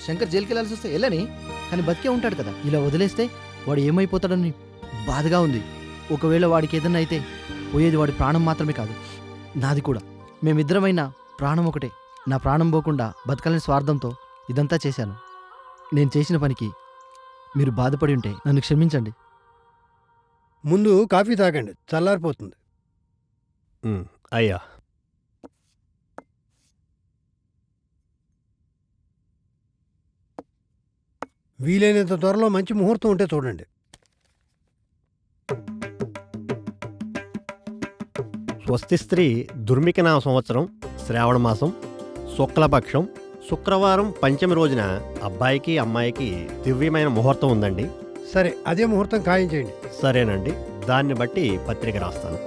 శంకర్ జైలుకి వెళ్ళాల్సి వస్తే వెళ్ళని, కానీ బతికే ఉంటాడు కదా. ఇలా వదిలేస్తే వాడు ఏమైపోతాడని బాధగా ఉంది. ఒకవేళ వాడికి ఏదన్నా అయితే పోయేది వాడి ప్రాణం మాత్రమే కాదు, నాది కూడా. మేమిద్దరమైనా ప్రాణం ఒకటే. నా ప్రాణం పోకుండా బతకాలని స్వార్థంతో ఇదంతా చేశాను. నేను చేసిన పనికి మీరు బాధపడి ఉంటే నన్ను క్షమించండి. ముందు కాఫీ తాగండి, చల్లారిపోతుంది. అయ్యా. వీలైనంత త్వరలో మంచి ముహూర్తం ఉంటే చూడండి. స్వస్తి స్త్రీ దుర్మికనా సంవత్సరం శ్రావణ మాసం శుక్లపక్షం శుక్రవారం పంచమి రోజున అబ్బాయికి అమ్మాయికి దివ్యమైన ముహూర్తం ఉందండి. సరే, అదే ముహూర్తం ఖాయం చేయండి. సరేనండి, దాన్ని బట్టి పత్రిక రాస్తాను.